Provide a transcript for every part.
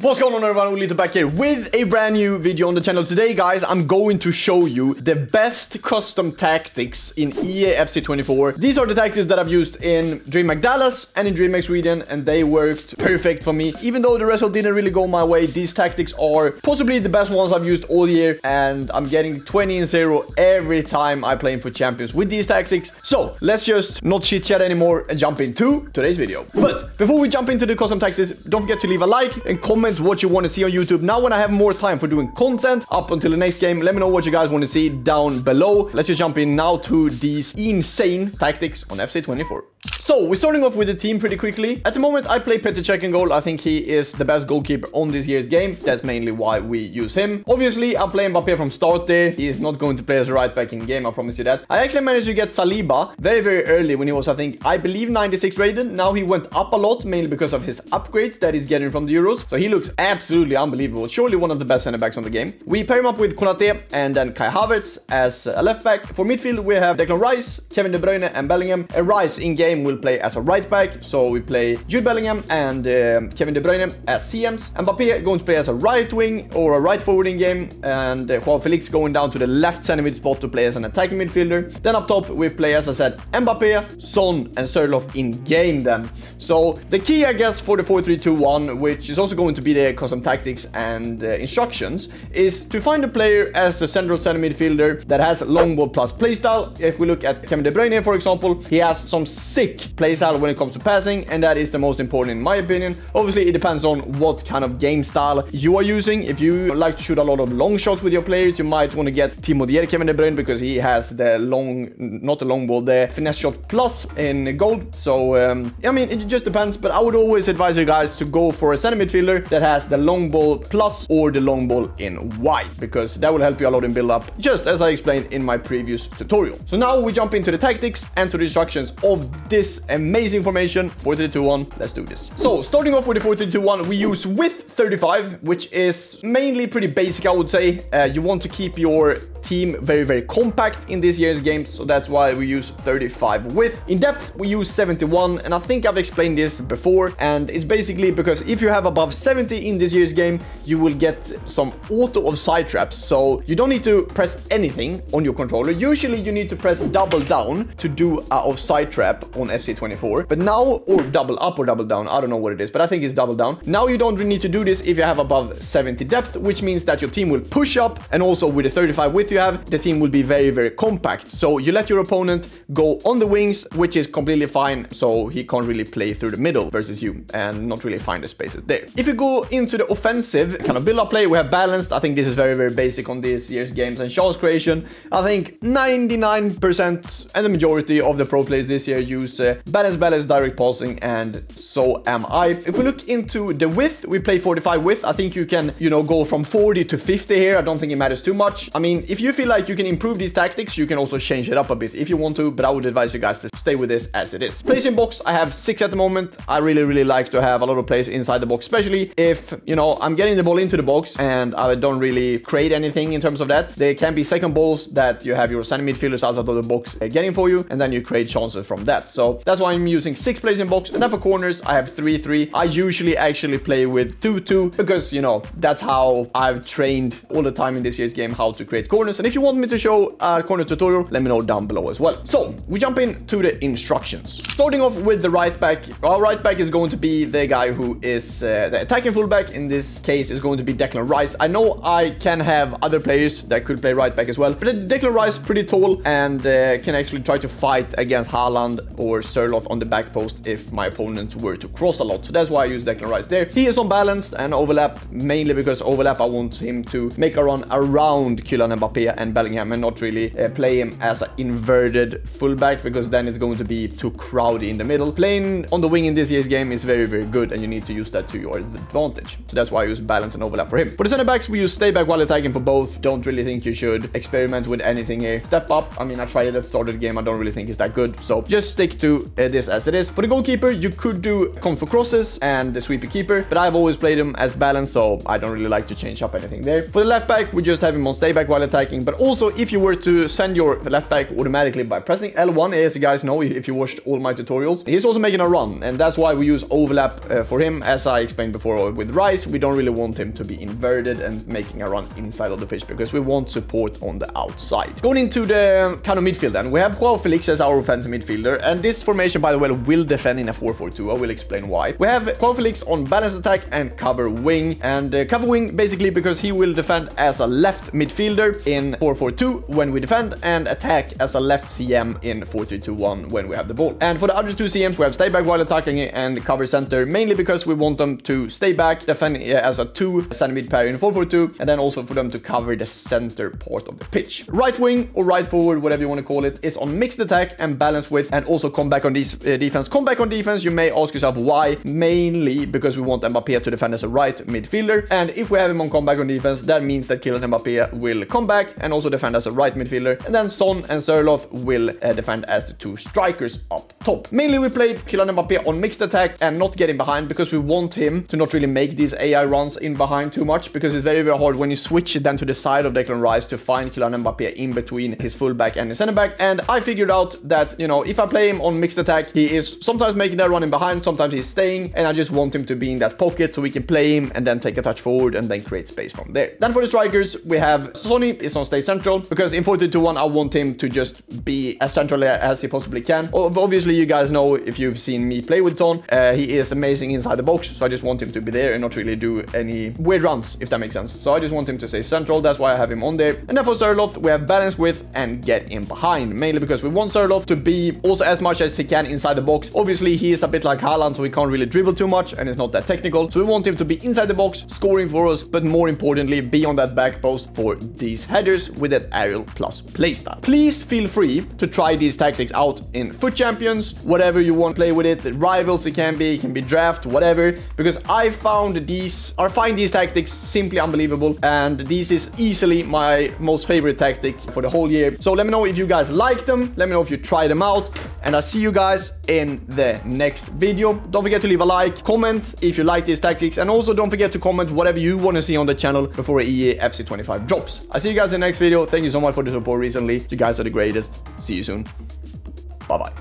What's going on, everyone? Ollelito back here with a brand new video on the channel. Today, guys, I'm going to show you the best custom tactics in EA FC 24. These are the tactics that I've used in DreamHack Dallas and in DreamHack Sweden, and they worked perfect for me. Even though the result didn't really go my way, these tactics are possibly the best ones I've used all year, and I'm getting 20-0 every time I play for champions with these tactics. So let's just not chit chat anymore and jump into today's video. But before we jump into the custom tactics, don't forget to leave a like and comment what you want to see on YouTube. Now when I have more time for doing content up until the next game, let me know what you guys want to see down below. Let's just jump in now to these insane tactics on FC 24. So we're starting off with the team pretty quickly. At the moment, I play Petr Cech in goal. I think he is the best goalkeeper on this year's game. That's mainly why we use him. Obviously, I'm playing Mbappé from start there. He is not going to play as a right back in game, I promise you that. I actually managed to get Saliba very early when he was, I believe 96 rated. Now he went up a lot, mainly because of his upgrades that he's getting from the Euros. So he looks absolutely unbelievable. Surely one of the best center backs on the game. We pair him up with Konate and then Kai Havertz as a left back. For midfield, we have Declan Rice, Kevin De Bruyne and Bellingham. And Rice in game will play as a right back, so we play Jude Bellingham and Kevin De Bruyne as CMs. And Mbappé going to play as a right wing or a right forward in game, and Joao Felix going down to the left center mid spot to play as an attacking midfielder. Then up top we play, as I said, Mbappé, Son and Sørloth in game then. So the key, I guess, for the 4-3-2-1, which is also going to be the custom tactics and instructions, is to find a player as a central center midfielder that has long ball plus playstyle. If we look at Kevin De Bruyne, for example, he has some sick playstyle when it comes to passing, and that is the most important in my opinion. Obviously, it depends on what kind of game style you are using. If you like to shoot a lot of long shots with your players, you might want to get Timo Dier Kevin De Bruyne, because he has the long, not the long ball, the finesse shot plus in gold. So I mean, it just depends, but I would always advise you guys to go for a center midfielder that has the long ball plus or the long ball in white, because that will help you a lot in build up, just as I explained in my previous tutorial. So now we jump into the tactics and to the instructions of this amazing formation 4-3-2-1. Let's do this. So starting off with the 4-3-2-1, we use width 35, which is mainly pretty basic, I would say. You want to keep your team very compact in this year's game, so that's why we use 35 width. In depth we use 71, and I think I've explained this before, and it's basically because if you have above 70 in this year's game, you will get some auto offside traps. So you don't need to press anything on your controller. Usually you need to press double down to do a offside trap on FC 24, but now, or double up or double down, I don't know what it is, but I think it's double down. Now you don't really need to do this if you have above 70 depth, which means that your team will push up, and also with the 35 width you have, the team will be very compact. So you let your opponent go on the wings, which is completely fine, so he can't really play through the middle versus you and not really find the spaces there. If you go into the offensive kind of build-up play, we have balanced. I think this is very basic on this year's games. And chance creation, I think 99% and the majority of the pro players this year use balance, direct passing, and so am I. If we look into the width, we play 45 width. I think you can, you know, go from 40 to 50 here. I don't think it matters too much. I mean, if you feel like you can improve these tactics, you can also change it up a bit if you want to, but I would advise you guys to stay with this as it is. Place in box, I have 6 at the moment. I really like to have a lot of players inside the box, especially if, you know, I'm getting the ball into the box and I don't really create anything in terms of that. There can be second balls that you have your center midfielders outside of the box getting for you, and then you create chances from that. So that's why I'm using 6 players in box. And then for corners, I have 3-3. I usually actually play with 2-2 because, you know, that's how I've trained all the time in this year's game, how to create corners. And if you want me to show a corner tutorial, let me know down below as well. So we jump into the instructions. Starting off with the right back. Our right back is going to be the guy who is the attacking fullback. In this case is going to be Declan Rice. I know I can have other players that could play right back as well, but Declan Rice pretty tall and can actually try to fight against Haaland or Sørloth on the back post if my opponent were to cross a lot. So that's why I use Declan Rice there. He is unbalanced and overlap, mainly because overlap I want him to make a run around Kylian Mbappé and Bellingham and not really play him as an inverted fullback, because then it's going to be too crowded in the middle. Playing on the wing in this year's game is very good, and you need to use that to your advantage. So that's why I use balance and overlap for him. For the center backs, we use stay back while attacking for both. Don't really think you should experiment with anything here. Step up, I mean, I tried it at the start of the game. I don't really think it's that good, so just stick to this as it is. For the goalkeeper, you could do come for crosses and the sweeper keeper, but I've always played him as balance, so I don't really like to change up anything there. For the left back, we just have him on stay back while attack, attacking, but also if you were to send your left back automatically by pressing L1, as you guys know if you watched all my tutorials, he's also making a run, and that's why we use overlap for him. As I explained before with Rice, we don't really want him to be inverted and making a run inside of the pitch because we want support on the outside. Going into the kind of midfield then, we have Joao Felix as our offensive midfielder, and this formation, by the way, will defend in a 4-4-2. I will explain why. We have Joao Felix on balance attack and cover wing, and cover wing basically because he will defend as a left midfielder in 4-4-2 when we defend, and attack as a left CM in 4-3-2-1 when we have the ball. And for the other two CMs, we have stay back while attacking and cover center, mainly because we want them to stay back, defend as a 2 center mid pair in 4-4-2, and then also for them to cover the center part of the pitch. Right wing or right forward, whatever you want to call it, is on mixed attack and balance with, and also come back on this defense. Come back on defense, you may ask yourself why. Mainly because we want Mbappé to defend as a right midfielder, and if we have him on comeback on defense, that means that Kylian Mbappé will come back and also defend as a right midfielder, and then Son and Sørloth will defend as the two strikers up top. Mainly we played Kylian Mbappé on mixed attack and not getting behind because we want him to not really make these AI runs in behind too much, because it's very, very hard when you switch it then to the side of Declan Rice to find Kylian Mbappé in between his fullback and his center back. And I figured out that, you know, if I play him on mixed attack, he is sometimes making that run in behind, sometimes he's staying, and I just want him to be in that pocket so we can play him and then take a touch forward and then create space from there. Then for the strikers, we have Sonny is on stay central, because in 4-2-1 I want him to just be as central as he possibly can. Obviously, you guys know if you've seen me play with Son, he is amazing inside the box, so I just want him to be there and not really do any weird runs, if that makes sense. So I just want him to stay central, that's why I have him on there. And then for Sørloth, we have balance with and get in behind, mainly because we want Sørloth to be also as much as he can inside the box. Obviously, he is a bit like Haaland, so he can't really dribble too much and it's not that technical. So we want him to be inside the box, scoring for us, but more importantly, be on that back post for these headers with that aerial plus playstyle. Please feel free to try these tactics out in Foot Champions, whatever you want to play with it, Rivals it can be draft, whatever, because I find these tactics simply unbelievable, and this is easily my most favorite tactic for the whole year. So let me know if you guys like them, let me know if you try them out, and I'll see you guys in the next video. Don't forget to leave a like, comment if you like these tactics, and also don't forget to comment whatever you want to see on the channel before EA FC 25 drops. I'll see you guys in the next video. Thank you so much for the support recently. You guys are the greatest. See you soon. Bye-bye.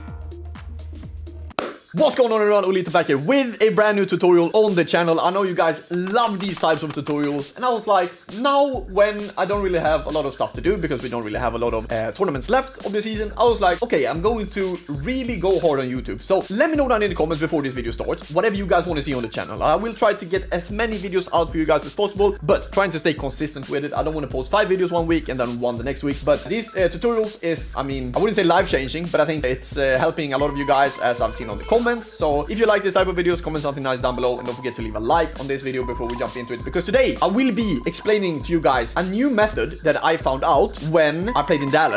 What's going on everyone, Ollelito back here with a brand new tutorial on the channel. I know you guys love these types of tutorials, and I was like, now when I don't really have a lot of stuff to do because we don't really have a lot of tournaments left of the season, I was like, okay, I'm going to really go hard on YouTube. So let me know down in the comments before this video starts whatever you guys want to see on the channel. I will try to get as many videos out for you guys as possible, but trying to stay consistent with it. I don't want to post 5 videos one week and then one the next week, but these tutorials is, I mean, I wouldn't say life changing, but I think it's helping a lot of you guys, as I've seen on the comments. So if you like this type of videos, comment something nice down below, and don't forget to leave a like on this video before we jump into it, because today I will be explaining to you guys a new method that I found out when I played in Dallas.